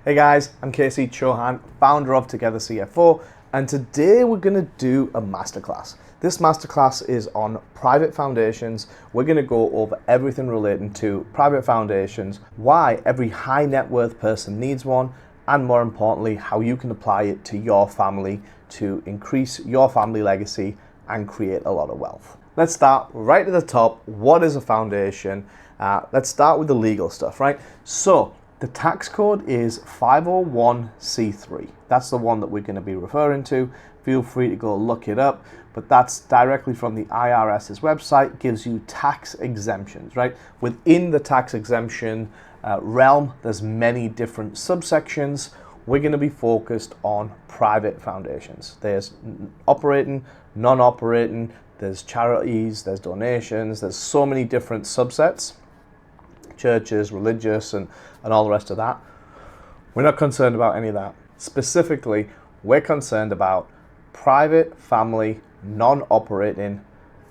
Hey guys, I'm Casey Chauhan, founder of togethercfo, and today we're going to do a masterclass. This masterclass is on private foundations. We're going to go over everything relating to private foundations, why every high net worth person needs one, and more importantly, how you can apply it to your family to increase your family legacy and create a lot of wealth. Let's start right at the top. What is a foundation? Let's start with the legal stuff, right? So the tax code is 501c3. That's the one that we're going to be referring to. Feel free to go look it up, but that's directly from the IRS's website. Gives you tax exemptions, right? Within the tax exemption realm, there's many different subsections. We're going to be focused on private foundations. There's operating, non-operating, there's charities, there's donations, there's so many different subsets, churches, religious, and all the rest of that. We're not concerned about any of that. Specifically, we're concerned about private, family, non-operating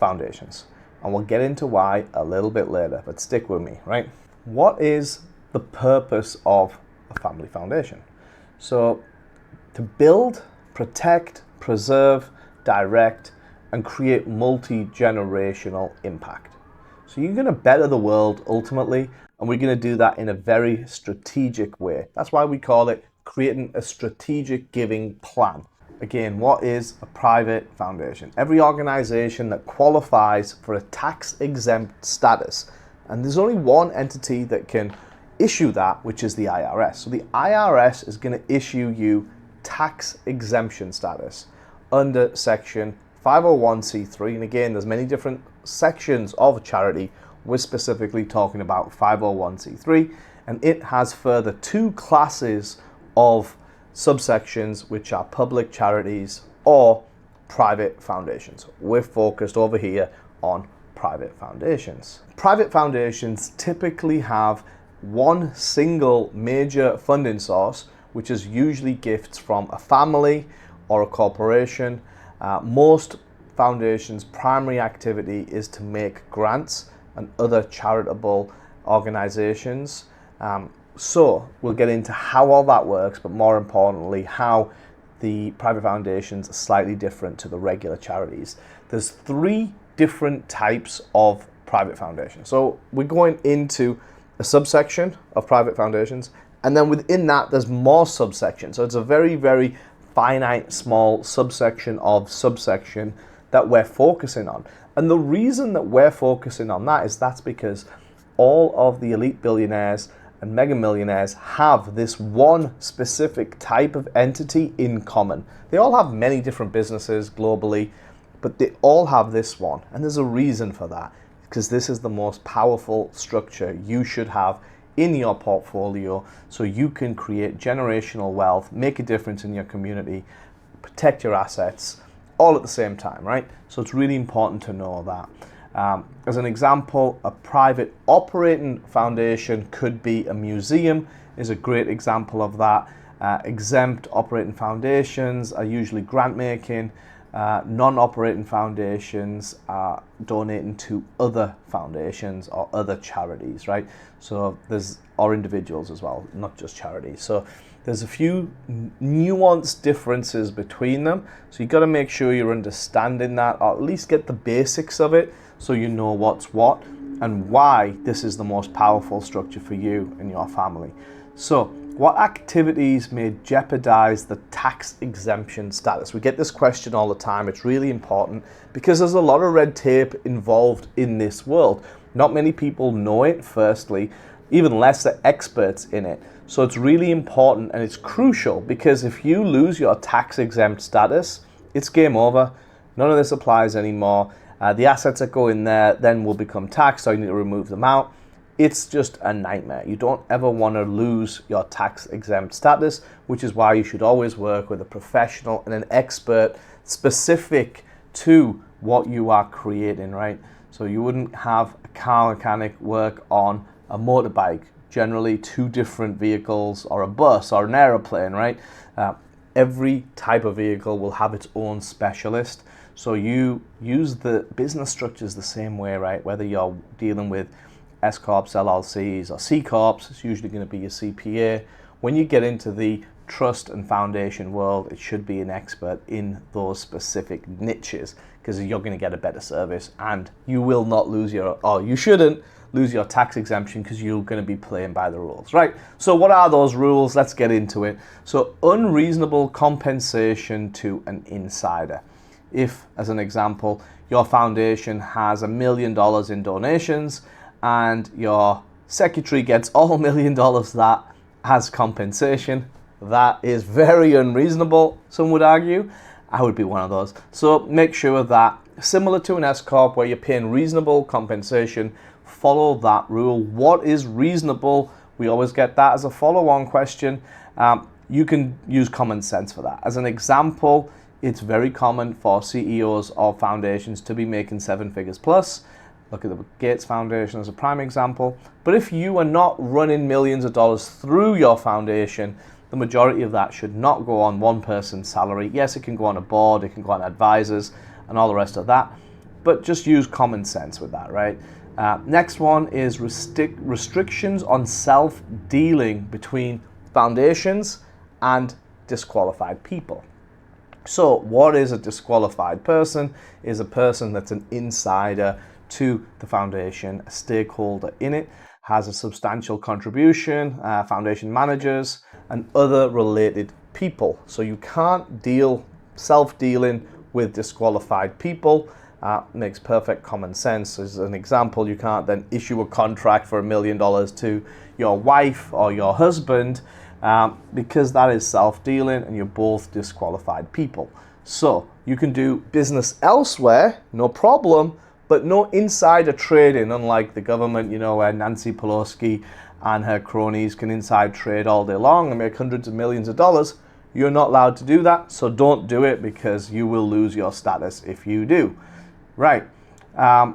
foundations. And we'll get into why a little bit later, but stick with me, right? What is the purpose of a family foundation? So, to build, protect, preserve, direct, and create multi-generational impact. So you're going to better the world ultimately, and we're going to do that in a very strategic way. That's why we call it creating a strategic giving plan. Again, what is a private foundation? Every organization that qualifies for a tax exempt status, and there's only one entity that can issue that, which is the IRS. So the IRS is going to issue you tax exemption status under section 501c3, and again, there's many different sections of a charity. We're specifically talking about 501c3, and it has further two classes of subsections, which are public charities or private foundations. We're focused over here on private foundations. Private foundations typically have one single major funding source, which is usually gifts from a family or a corporation. Most foundations' primary activity is to make grants and other charitable organizations. So we'll get into how all that works, but more importantly, how the private foundations are slightly different to the regular charities. There's three different types of private foundations. So we're going into a subsection of private foundations, and then within that, there's more subsections. So it's a very, very finite, small subsection of subsection that we're focusing on. And the reason that we're focusing on that is that's because all of the elite billionaires and mega millionaires have this one specific type of entity in common. They all have many different businesses globally, but they all have this one. And there's a reason for that, because this is the most powerful structure you should have in your portfolio, so you can create generational wealth, make a difference in your community, protect your assets, all at the same time, right? So it's really important to know that. As an example, a private operating foundation could be a museum, is a great example of that. Exempt operating foundations are usually grant making. Non-operating foundations are donating to other foundations or other charities, right? So or individuals as well, not just charities. So there's a few nuanced differences between them. So you've got to make sure you're understanding that, or at least get the basics of it, so you know what's what and why this is the most powerful structure for you and your family. So what activities may jeopardize the tax exemption status? We get this question all the time. It's really important because there's a lot of red tape involved in this world. Not many people know it, firstly, even less the experts in it. So it's really important and it's crucial, because if you lose your tax exempt status, it's game over. None of this applies anymore. The assets that go in there then will become taxed, so you need to remove them out. It's just a nightmare. You don't ever want to lose your tax exempt status, which is why you should always work with a professional and an expert specific to what you are creating, right? So you wouldn't have a car mechanic work on a motorbike, generally two different vehicles, or a bus or an aeroplane, right? Every type of vehicle will have its own specialist. So you use the business structures the same way, right? Whether you're dealing with S Corps, LLCs, or C Corps, it's usually going to be a CPA. when you get into the trust and foundation world, it should be an expert in those specific niches, because you're going to get a better service and you will not lose you shouldn't lose your tax exemption, because you're going to be playing by the rules, right? So what are those rules? Let's get into it. So unreasonable compensation to an insider. If, as an example, your foundation has $1 million in donations and your secretary gets all $1 million of that as compensation, that is very unreasonable, some would argue. I would be one of those. So make sure that, similar to an S-Corp where you're paying reasonable compensation, follow that rule. What is reasonable? We always get that as a follow-on question. You can use common sense for that. As an example, it's very common for CEOs of foundations to be making 7 figures plus. Look at the Gates Foundation as a prime example. But if you are not running millions of dollars through your foundation, the majority of that should not go on one person's salary. Yes, it can go on a board, it can go on advisors and all the rest of that, but just use common sense with that, right? Next one is restrictions on self-dealing between foundations and disqualified people. So what is a disqualified person? Is a person that's an insider to the foundation, a stakeholder in it, has a substantial contribution, foundation managers, and other related people. So you can't deal self-dealing with disqualified people. Makes perfect common sense. As an example, you can't then issue a contract for $1 million to your wife or your husband, because that is self-dealing and you're both disqualified people. So you can do business elsewhere, no problem, but no insider trading, unlike the government, where Nancy Pelosi and her cronies can inside trade all day long and make hundreds of millions of dollars. You're not allowed to do that, so don't do it, because you will lose your status if you do. Right.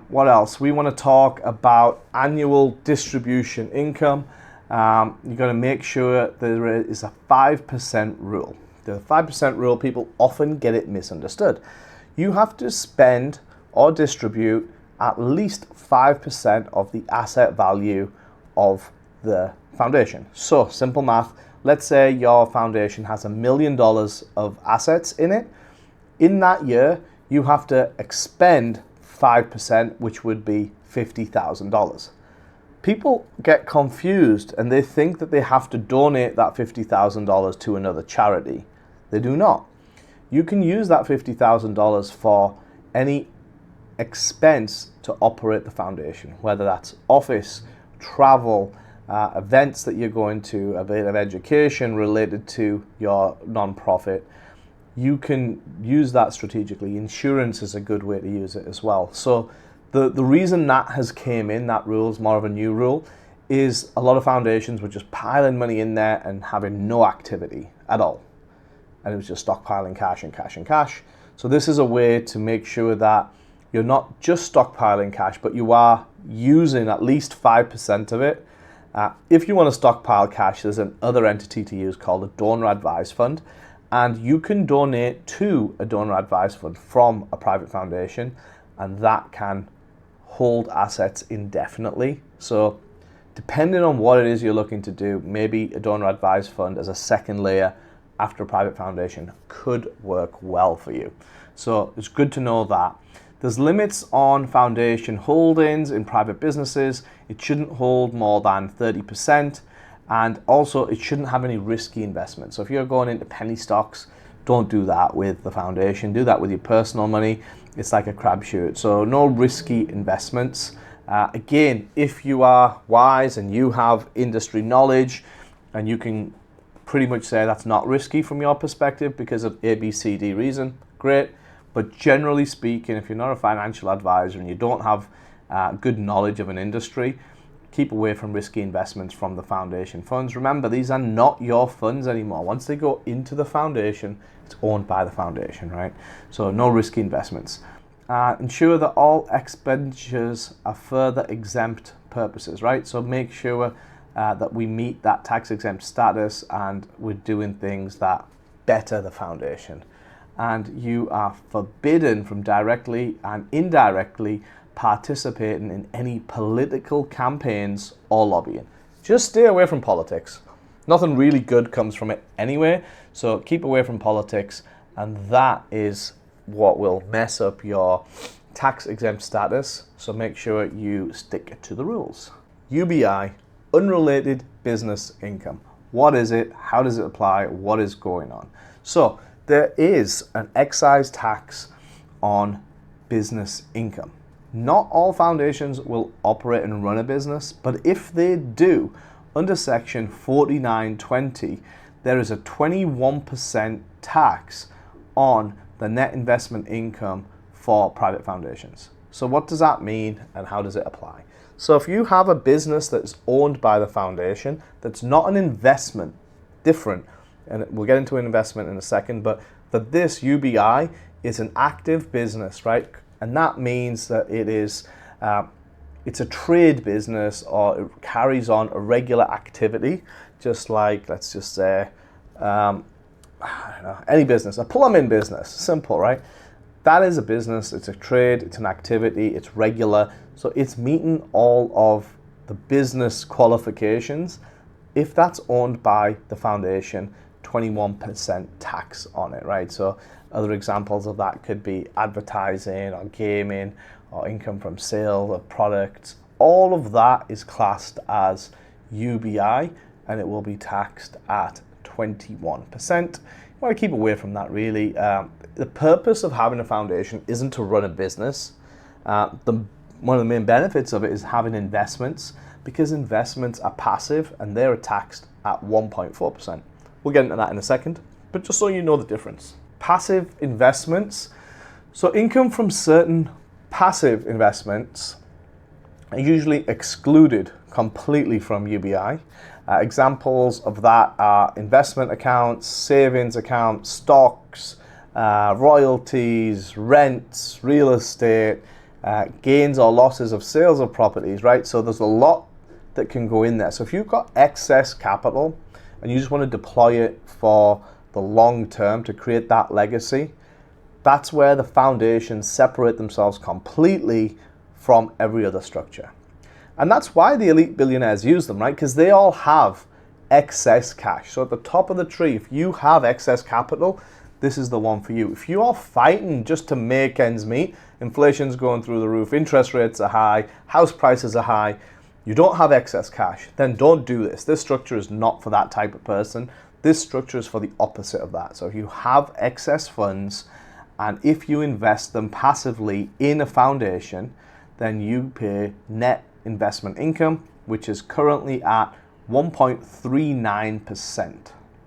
What else? We want to talk about annual distribution income. You've got to make sure there is a 5% rule. The 5% rule, people often get it misunderstood. You have to spend or distribute at least 5% of the asset value of the foundation. So, simple math. Let's say your foundation has $1 million of assets in it. In that year, you have to expend 5%, which would be $50,000. People get confused and they think that they have to donate that $50,000 to another charity. They do not. You can use that $50,000 for any expense to operate the foundation, whether that's office, travel, events that you're going to, a bit of education related to your nonprofit. You can use that strategically. Insurance is a good way to use it as well. So the reason that has came in, that rule is more of a new rule, is a lot of foundations were just piling money in there and having no activity at all. And it was just stockpiling cash and cash and cash. So this is a way to make sure that you're not just stockpiling cash, but you are using at least 5% of it. If you want to stockpile cash, there's another entity to use called a donor advised fund. And you can donate to a donor advised fund from a private foundation, and that can hold assets indefinitely. So depending on what it is you're looking to do, maybe a donor advised fund as a second layer after a private foundation could work well for you. So it's good to know that. There's limits on foundation holdings in private businesses. It shouldn't hold more than 30%. And also, it shouldn't have any risky investments. So if you're going into penny stocks, don't do that with the foundation. Do that with your personal money. It's like a crapshoot. So no risky investments. Again, if you are wise and you have industry knowledge and you can pretty much say that's not risky from your perspective because of A, B, C, D reason, great. But generally speaking, if you're not a financial advisor and you don't have good knowledge of an industry, keep away from risky investments from the foundation funds. Remember, these are not your funds anymore. Once they go into the foundation, it's owned by the foundation, right? So no risky investments. Ensure that all expenditures are further exempt purposes, right? So make sure that we meet that tax exempt status and we're doing things that better the foundation. And you are forbidden from directly and indirectly participating in any political campaigns or lobbying. Just stay away from politics. Nothing really good comes from it anyway, so keep away from politics, and that is what will mess up your tax exempt status, so make sure you stick to the rules. UBI, unrelated business income. What is it? How does it apply? What is going on? So there is an excise tax on business income. Not all foundations will operate and run a business, but if they do, under section 4920, there is a 21% tax on the net investment income for private foundations. So what does that mean and how does it apply? So if you have a business that's owned by the foundation, that's not an investment, different, and we'll get into an investment in a second, but for this UBI is an active business, right? And that means that it is it's a trade business, or it carries on a regular activity, just like, let's just say, I don't know, any business, a plumbing business, simple, right? That is a business, it's a trade, it's an activity, it's regular, so it's meeting all of the business qualifications. If that's owned by the foundation, 21% tax on it, right? So other examples of that could be advertising or gaming or income from sale of products. All of that is classed as UBI and it will be taxed at 21%. You want to keep away from that, really. The purpose of having a foundation isn't to run a business. One of the main benefits of it is having investments, because investments are passive and they're taxed at 1.4%. We'll get into that in a second, but just so you know the difference. Passive investments, so income from certain passive investments are usually excluded completely from UBI. Examples of that are investment accounts, savings accounts, stocks, royalties, rents, real estate, gains or losses of sales of properties, right? So there's a lot that can go in there. So if you've got excess capital and you just want to deploy it for the long term to create that legacy, that's where the foundations separate themselves completely from every other structure. And that's why the elite billionaires use them, right? Because they all have excess cash. So at the top of the tree, if you have excess capital, this is the one for you. If you are fighting just to make ends meet, inflation's going through the roof, interest rates are high, house prices are high, you don't have excess cash, then don't do this. This structure is not for that type of person. This structure is for the opposite of that. So if you have excess funds and if you invest them passively in a foundation, then you pay net investment income, which is currently at 1.39%,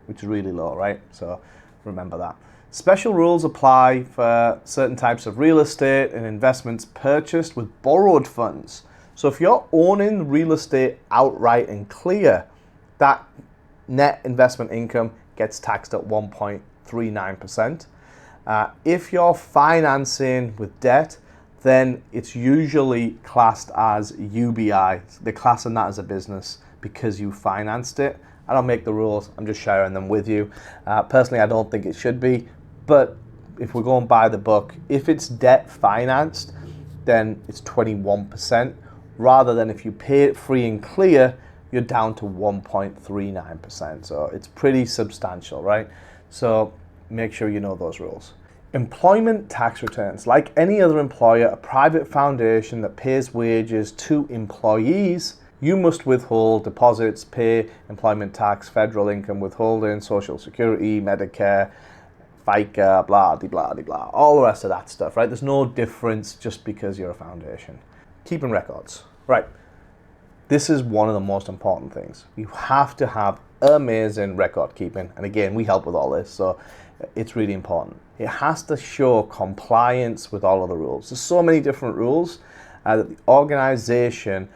which is really low, right? So remember that. Special rules apply for certain types of real estate and investments purchased with borrowed funds. So if you're owning real estate outright and clear, that net investment income gets taxed at 1.39%. If you're financing with debt, then it's usually classed as UBI. They're classing that as a business because you financed it. I don't make the rules, I'm just sharing them with you. Personally, I don't think it should be, but if we're going by the book, if it's debt financed, then it's 21%, rather than if you pay it free and clear, you're down to 1.39%. So it's pretty substantial, right? So make sure you know those rules. Employment tax returns. Like any other employer, a private foundation that pays wages to employees, you must withhold deposits, pay employment tax, federal income withholding, social security, Medicare, FICA, blah, de blah, de blah, all the rest of that stuff, right? There's no difference just because you're a foundation. Keeping records, right? This is one of the most important things. You have to have amazing record keeping. And again, we help with all this, so it's really important. It has to show compliance with all of the rules. There's so many different rules that the organization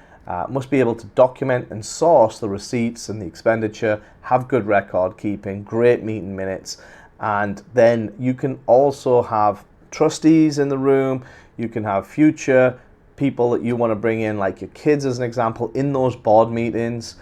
must be able to document and source the receipts and the expenditure, have good record keeping, great meeting minutes, and then you can also have trustees in the room. You can have future people that you want to bring in, like your kids as an example, in those board meetings,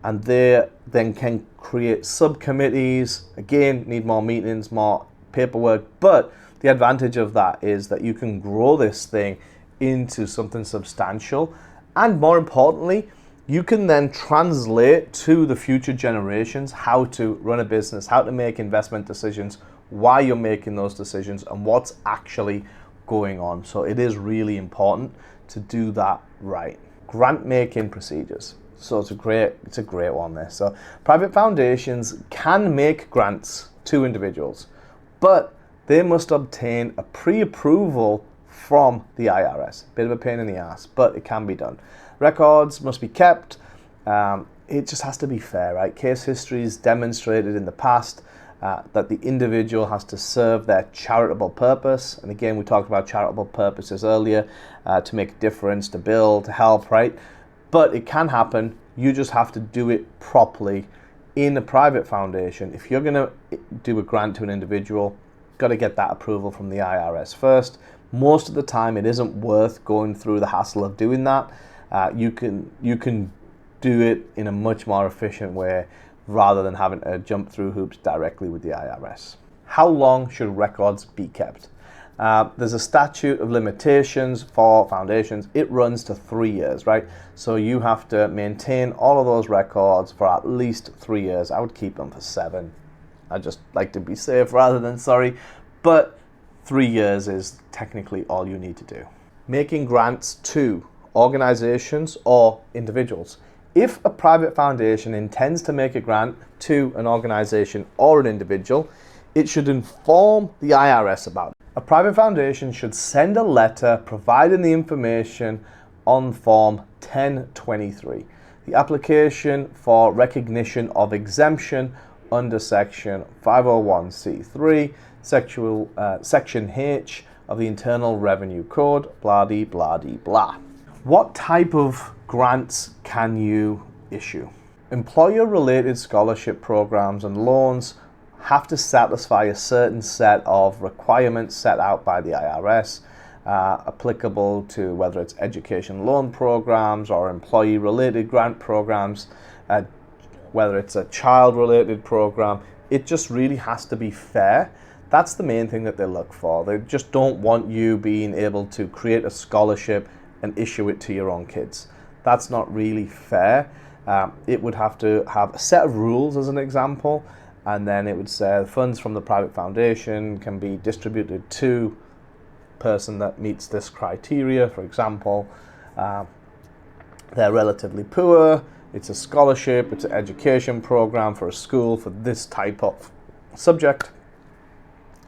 and they then can create subcommittees. Again, need more meetings, more paperwork, but the advantage of that is that you can grow this thing into something substantial, and more importantly, You can then translate to the future generations how to run a business, how to make investment decisions, why you're making those decisions, and what's actually going on. So it is really important to do that right. Grant making procedures. So it's a great one there. So private foundations can make grants to individuals, but they must obtain a pre-approval from the IRS. Bit of a pain in the ass, but it can be done. Records must be kept. It just has to be fair, right? Case histories demonstrated in the past that the individual has to serve their charitable purpose. And again, we talked about charitable purposes earlier, to make a difference, to build, to help, right? But it can happen. You just have to do it properly in a private foundation. If you're going to do a grant to an individual, got to get that approval from the IRS first. Most of the time, it isn't worth going through the hassle of doing that. You can do it in a much more efficient way rather than having to jump through hoops directly with the IRS. How long should records be kept? There's a statute of limitations for foundations. It runs to 3 years, right? So you have to maintain all of those records for at least 3 years. I would keep them for 7. I just like to be safe rather than sorry, but 3 years is technically all you need to do. Making grants to organizations or individuals. If a private foundation intends to make a grant to an organization or an individual, it should inform the IRS about it. A private foundation should send a letter providing the information on Form 1023, the application for recognition of exemption under Section 501c3, Section H of the Internal Revenue Code, blah-de-blah-de-blah. What type of grants can you issue? Employer-related scholarship programs and loans have to satisfy a certain set of requirements set out by the IRS, applicable to whether it's education loan programs or employee-related grant programs, whether it's a child-related program. It just really has to be fair. That's the main thing that they look for. They just don't want you being able to create a scholarship and issue it to your own kids. That's not really fair. It would have to have a set of rules as an example, and then it would say funds from the private foundation can be distributed to a person that meets this criteria. For example, they're relatively poor, it's a scholarship, it's an education program for a school for this type of subject,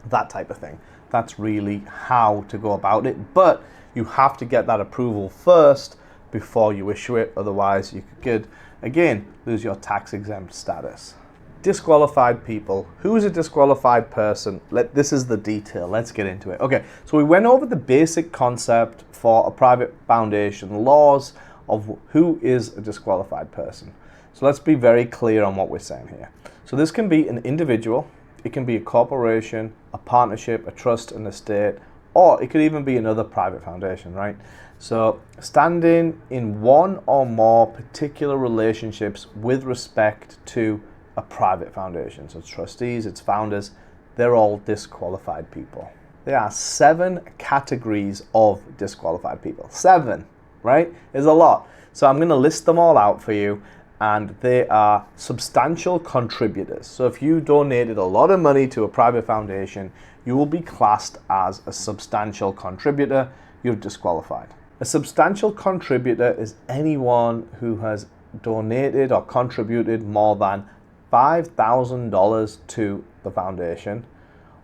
that type of thing. That's really how to go about it, but you have to get that approval first before you issue it. Otherwise, you could, again, lose your tax exempt status. Disqualified people. Who is a disqualified person? This is the detail. Let's get into it. Okay, so we went over the basic concept for a private foundation, laws of who is a disqualified person. So let's be very clear on what we're saying here. So this can be an individual, it can be a corporation, a partnership, a trust, an estate, or it could even be another private foundation, right? So standing in one or more particular relationships with respect to a private foundation. So it's trustees, it's founders, they're all disqualified people. There are 7 categories of disqualified people. 7, right? Is a lot. So I'm going to list them all out for you, and they are substantial contributors. So if you donated a lot of money to a private foundation, you will be classed as a substantial contributor. You're disqualified. A substantial contributor is anyone who has donated or contributed more than $5,000 to the foundation,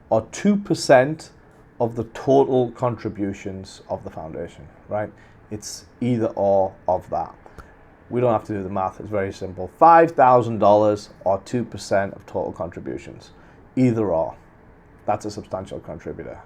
or 2% of the total contributions of the foundation, right? It's either or of that. We don't have to do the math, it's very simple. $5,000 or 2% of total contributions, either or. That's a substantial contributor.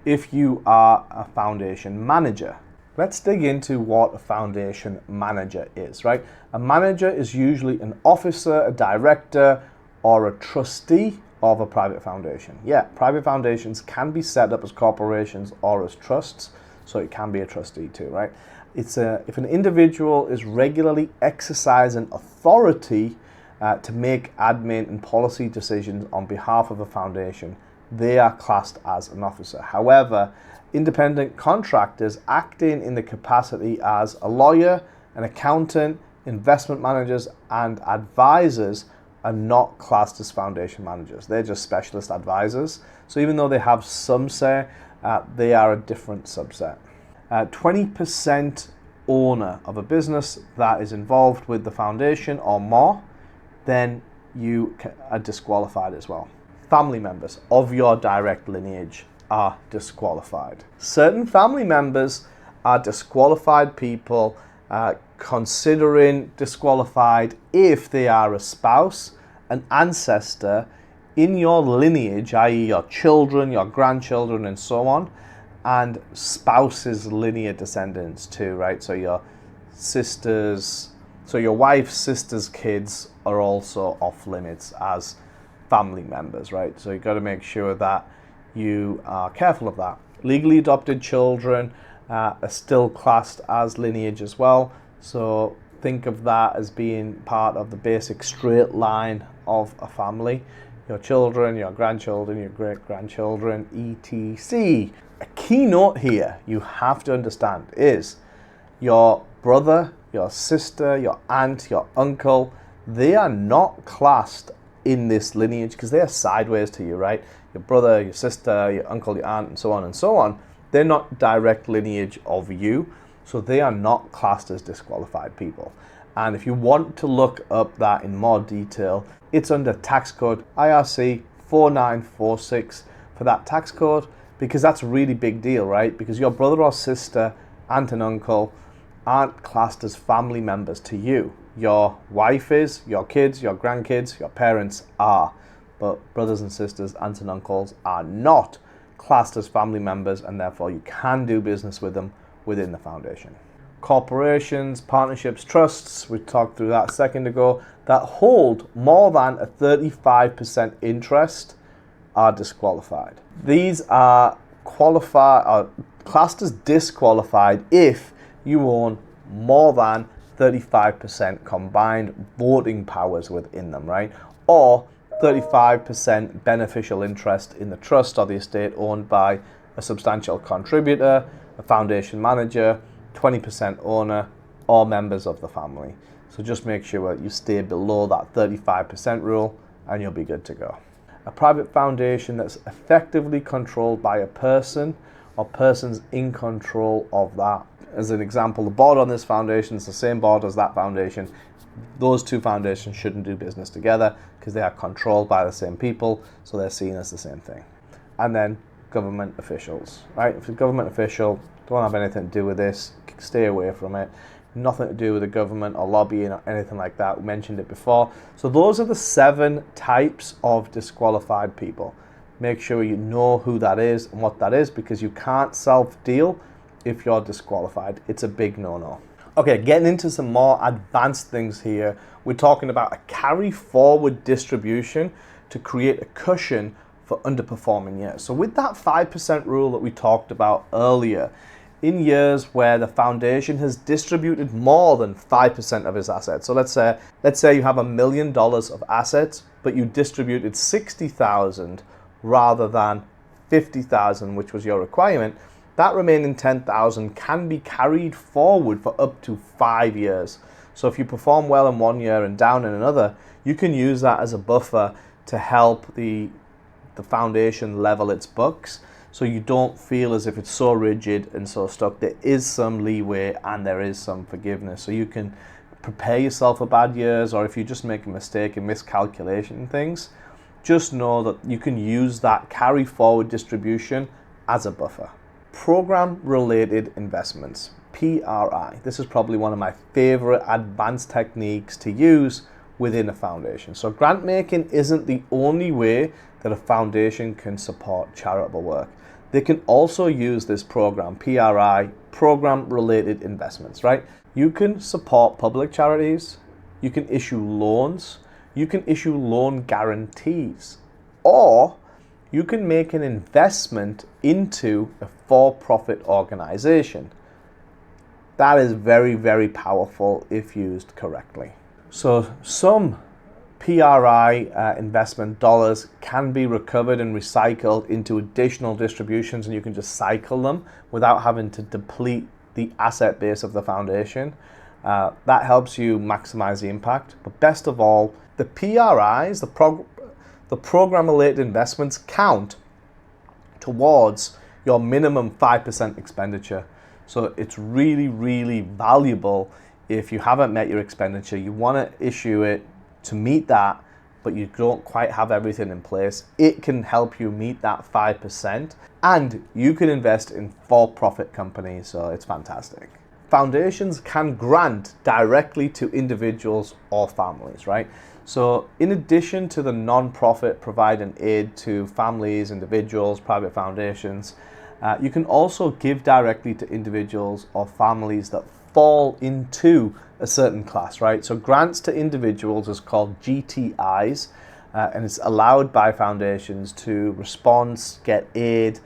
If you are a foundation manager, let's dig into what a foundation manager is, right? A manager is usually an officer, a director, or a trustee of a private foundation. Yeah, private foundations can be set up as corporations or as trusts, so it can be a trustee too, right? If an individual is regularly exercising authority to make admin and policy decisions on behalf of a foundation, they are classed as an officer. However, independent contractors acting in the capacity as a lawyer, an accountant, investment managers, and advisors are not classed as foundation managers. They're just specialist advisors. So even though they have some say, they are a different subset. 20% owner of a business that is involved with the foundation or more, then you are disqualified as well. Family members of your direct lineage are disqualified. Certain family members are disqualified people, considering disqualified if they are a spouse, an ancestor in your lineage, i.e. your children, your grandchildren, and so on, and spouses' linear descendants too, right? So your sisters, so your wife's sister's kids are also off limits as family members, right? So you've got to make sure that you are careful of that. Legally adopted children are still classed as lineage as well. So think of that as being part of the basic straight line of a family. Your children, your grandchildren, your great-grandchildren, etc. A key note here you have to understand is your brother, your sister, your aunt, your uncle, they are not classed in this lineage because they are sideways to you, right? Your brother, your sister, your uncle, your aunt, and so on and so on. They're not direct lineage of you, so they are not classed as disqualified people. And if you want to look up that in more detail, it's under tax code IRC 4946 for that tax code, because that's a really big deal, right? Because your brother or sister, aunt and uncle aren't classed as family members to you. Your wife is, your kids, your grandkids, your parents are. But brothers and sisters, aunts and uncles are not classed as family members, and therefore you can do business with them within the foundation. Corporations, partnerships, trusts, we talked through that a second ago, that hold more than a 35% interest are disqualified. These are classed as disqualified if you own more than 35% combined voting powers within them, right? Or 35% beneficial interest in the trust or the estate owned by a substantial contributor, a foundation manager, 20% owner, or members of the family. So just make sure you stay below that 35% rule and you'll be good to go. A private foundation that's effectively controlled by a person or persons in control of that. As an example, the board on this foundation is the same board as that foundation. Those two foundations shouldn't do business together because they are controlled by the same people, so they're seen as the same thing. And then government officials, right? If a government official, don't have anything to do with this, stay away from it. Nothing to do with the government or lobbying or anything like that. We mentioned it before. So those are the 7 types of disqualified people. Make sure you know who that is and what that is, because you can't self-deal if you're disqualified. It's a big no-no. Okay, getting into some more advanced things here. We're talking about a carry forward distribution to create a cushion for underperforming years. So with that 5% rule that we talked about earlier, in years where the foundation has distributed more than 5% of its assets. So let's say you have $1 million of assets, but you distributed 60,000 rather than 50,000, which was your requirement. That remaining 10,000 can be carried forward for up to 5 years. So if you perform well in 1 year and down in another, you can use that as a buffer to help the foundation level its books, so you don't feel as if it's so rigid and so stuck. There is some leeway and there is some forgiveness. So you can prepare yourself for bad years, or if you just make a mistake and miscalculation and things, just know that you can use that carry forward distribution as a buffer. Program related investments, PRI. This is probably one of my favorite advanced techniques to use within a foundation. So grant making isn't the only way that a foundation can support charitable work. They can also use this program, PRI, program related investments, right? You can support public charities, you can issue loans, you can issue loan guarantees, or you can make an investment into a for-profit organization. That is very, very powerful if used correctly. So some PRI investment dollars can be recovered and recycled into additional distributions, and you can just cycle them without having to deplete the asset base of the foundation. That helps you maximize the impact. But best of all, the PRIs, the program-related investments, count towards your minimum 5% expenditure. So it's really, really valuable if you haven't met your expenditure. You want to issue it to meet that, but you don't quite have everything in place. It can help you meet that 5%, and you can invest in for-profit companies, so it's fantastic. Foundations can grant directly to individuals or families, right? So in addition to the non-profit providing aid to families, individuals, private foundations, you can also give directly to individuals or families that fall into a certain class, right? So grants to individuals is called GTIs, and it's allowed by foundations to respond, get aid,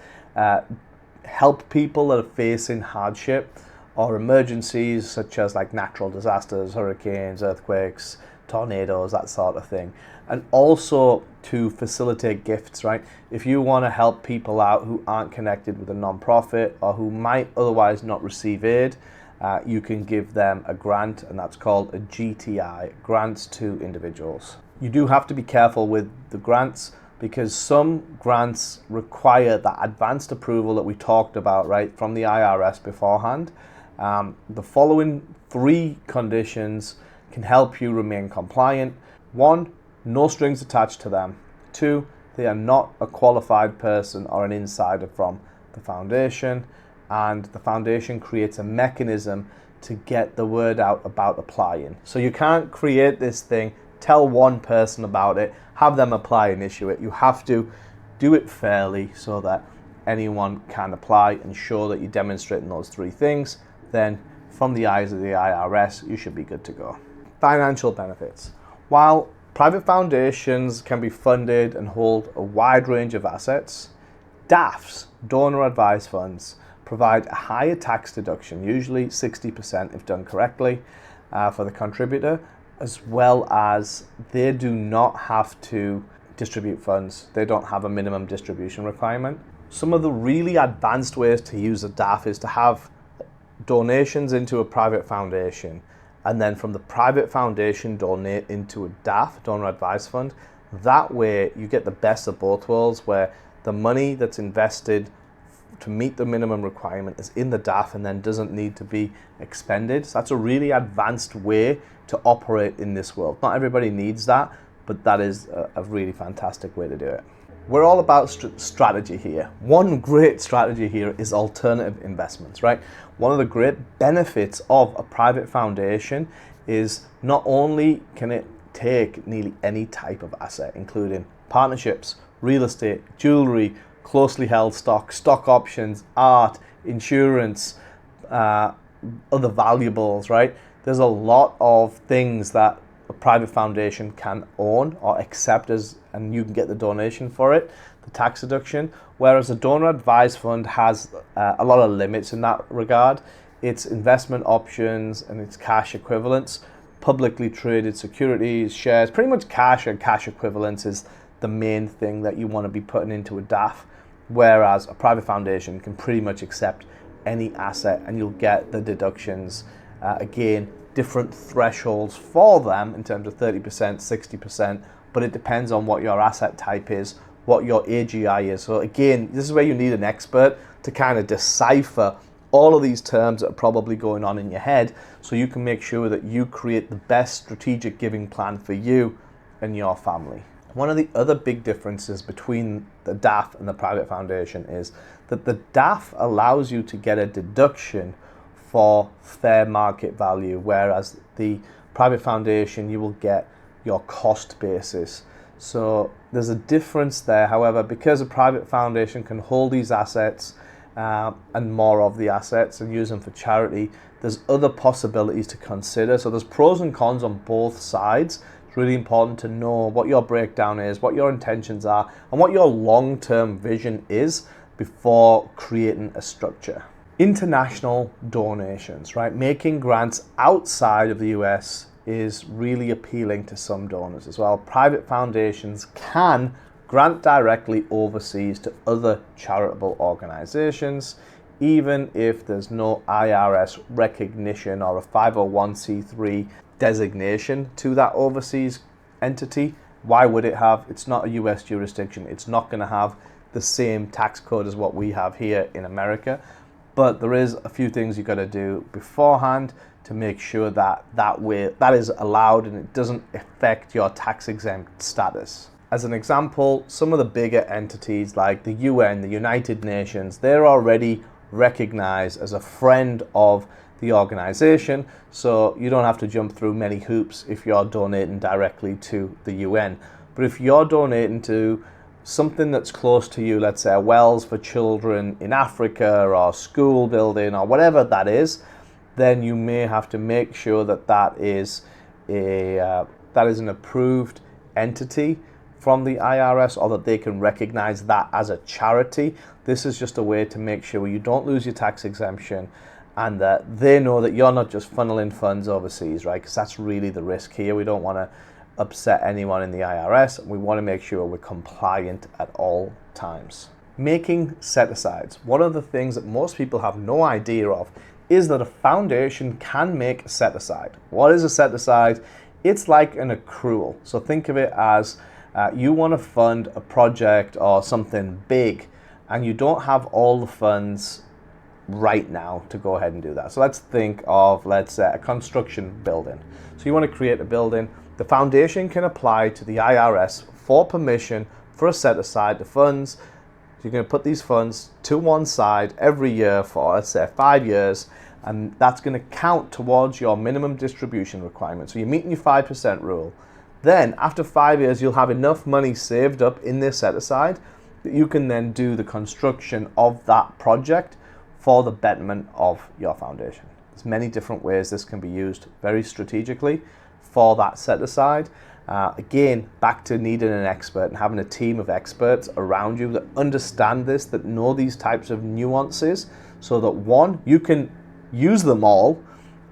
help people that are facing hardship or emergencies such as like natural disasters, hurricanes, earthquakes, tornadoes, that sort of thing. And also to facilitate gifts, right? If you want to help people out who aren't connected with a non-profit or who might otherwise not receive aid, you can give them a grant, and that's called a GTI, grants to individuals. You do have to be careful with the grants because some grants require that advanced approval that we talked about, right, from the IRS beforehand. The following 3 conditions can help you remain compliant. 1, no strings attached to them. 2, they are not a qualified person or an insider from the foundation. And the foundation creates a mechanism to get the word out about applying. So you can't create this thing, tell one person about it, have them apply and issue it. You have to do it fairly so that anyone can apply and show that you're demonstrating those 3 things. Then from the eyes of the IRS, you should be good to go. Financial benefits. While private foundations can be funded and hold a wide range of assets, DAFs, donor advised funds, provide a higher tax deduction, usually 60% if done correctly, for the contributor, as well as they do not have to distribute funds. They don't have a minimum distribution requirement. Some of the really advanced ways to use a DAF is to have donations into a private foundation, and then from the private foundation donate into a DAF, donor advised fund. That way you get the best of both worlds, where the money that's invested to meet the minimum requirement is in the DAF and then doesn't need to be expended. So that's a really advanced way to operate in this world. Not everybody needs that, but that is a really fantastic way to do it. We're all about strategy here. One great strategy here is alternative investments, right? One of the great benefits of a private foundation is not only can it take nearly any type of asset, including partnerships, real estate, jewelry, closely held stock options, art, insurance, other valuables, right? There's a lot of things that a private foundation can own or accept as, and you can get the donation for it, the tax deduction, whereas a donor advised fund has a lot of limits in that regard. Its investment options and its cash equivalents, publicly traded securities, shares, pretty much cash and cash equivalents is the main thing that you want to be putting into a DAF, whereas a private foundation can pretty much accept any asset and you'll get the deductions. Again, different thresholds for them in terms of 30%, 60%, but it depends on what your asset type is, what your AGI is. So again, this is where you need an expert to kind of decipher all of these terms that are probably going on in your head, so you can make sure that you create the best strategic giving plan for you and your family. One of the other big differences between the DAF and the private foundation is that the DAF allows you to get a deduction for fair market value, whereas the private foundation, you will get your cost basis. So there's a difference there. However, because a private foundation can hold these assets and more of the assets and use them for charity, there's other possibilities to consider. So there's pros and cons on both sides. It's really important to know what your breakdown is, what your intentions are, and what your long-term vision is before creating a structure. International donations, right? Making grants outside of the US is really appealing to some donors as well. Private foundations can grant directly overseas to other charitable organizations. even if there's no IRS recognition or a 501c3 designation to that overseas entity. Why would it have? It's not a US jurisdiction. It's not going to have the same tax code as what we have here in America. But there is a few things you've got to do beforehand to make sure that that is allowed and it doesn't affect your tax exempt status. As an example, some of the bigger entities like the UN, the United Nations, they're already recognized as a friend of the organization, so you don't have to jump through many hoops if you're donating directly to the UN. But if you're donating to something that's close to you, let's say a wells for children in Africa or school building or whatever that is, then you may have to make sure that that is an approved entity from the IRS, or that they can recognize that as a charity. This is just a way to make sure you don't lose your tax exemption and that they know that you're not just funneling funds overseas, right? Because that's really the risk here. We don't want to upset anyone in the IRS. We want to make sure we're compliant at all times. Making set-asides. One of the things that most people have no idea of is that a foundation can make a set-aside. What is a set-aside? It's like an accrual. So think of it as you want to fund a project or something big and you don't have all the funds right now to go ahead and do that. So let's think of, let's say, a construction building. So you want to create a building. The foundation can apply to the IRS for permission for a set aside of funds. So you're going to put these funds to one side every year for, let's say, 5 years, and that's going to count towards your minimum distribution requirement. So you're meeting your 5% rule. Then after 5 years, you'll have enough money saved up in this set aside that you can then do the construction of that project for the betterment of your foundation. There's many different ways this can be used very strategically for that set aside. Again, back to needing an expert and having a team of experts around you that understand this, that know these types of nuances, so that one, you can use them all,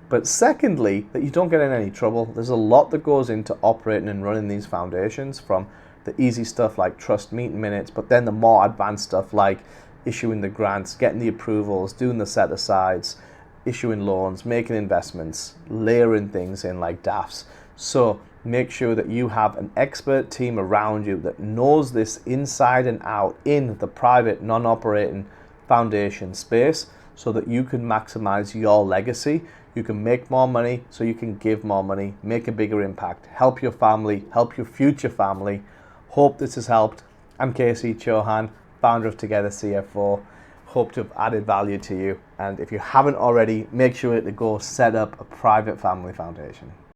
but secondly, that you don't get in any trouble. There's a lot that goes into operating and running these foundations, from the easy stuff like trust meeting minutes, but then the more advanced stuff like issuing the grants, getting the approvals, doing the set-asides, issuing loans, making investments, layering things in like DAFs. So make sure that you have an expert team around you that knows this inside and out in the private non-operating foundation space, so that you can maximize your legacy. You can make more money, so you can give more money, make a bigger impact, help your family, help your future family. Hope this has helped. I'm Casey Chauhan, founder of Together CFO. Hope to have added value to you. And if you haven't already, make sure to go set up a private family foundation.